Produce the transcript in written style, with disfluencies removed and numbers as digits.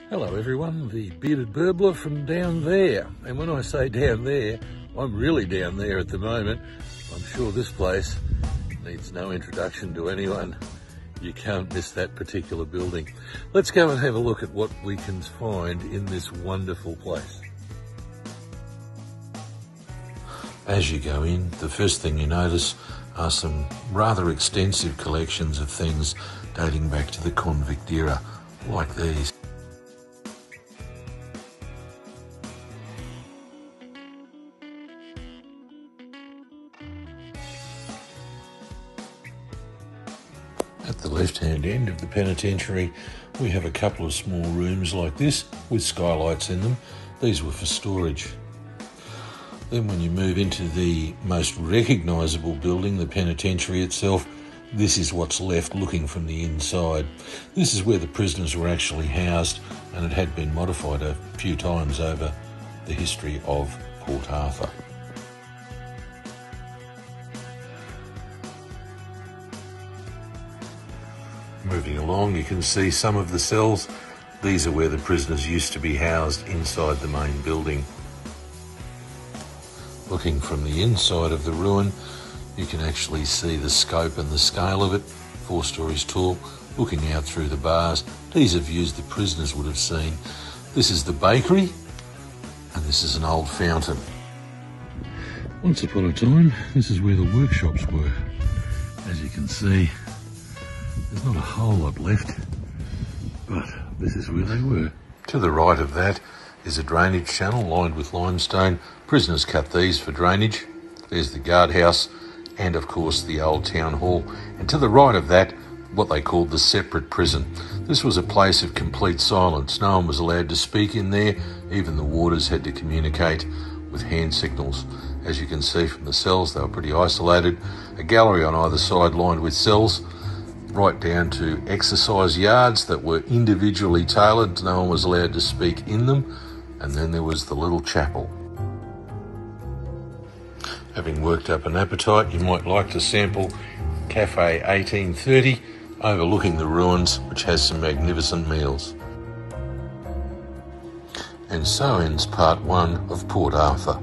Hello everyone, the bearded burbler from down there. And when I say down there, I'm really down there at the moment. I'm sure this place needs no introduction to anyone. You can't miss that particular building. Let's go and have a look at what we can find in this wonderful place. As you go in, the first thing you notice are some rather extensive collections of things dating back to the convict era, like these. At the left-hand end of the penitentiary, we have a couple of small rooms like this with skylights in them. These were for storage. Then when you move into the most recognisable building, the penitentiary itself, this is what's left looking from the inside. This is where the prisoners were actually housed, and it had been modified a few times over the history of Port Arthur. Moving along, you can see some of the cells. These are where the prisoners used to be housed inside the main building. Looking from the inside of the ruin, you can actually see the scope and the scale of it, 4 stories tall, looking out through the bars. These are views the prisoners would have seen. This is the bakery, and this is an old fountain. Once upon a time, this is where the workshops were. As you can see, there's not a whole lot left, but this is where they were. To the right of that is a drainage channel lined with limestone. Prisoners cut these for drainage. There's the guardhouse and, of course, the old town hall. And to the right of that, what they called the separate prison. This was a place of complete silence. No one was allowed to speak in there. Even the warders had to communicate with hand signals. As you can see from the cells, they were pretty isolated. A gallery on either side lined with cells, right down to exercise yards that were individually tailored. No one was allowed to speak in them. And then there was the little chapel. Having worked up an appetite, you might like to sample Cafe 1830, overlooking the ruins, which has some magnificent meals. And so ends part 1 of Port Arthur.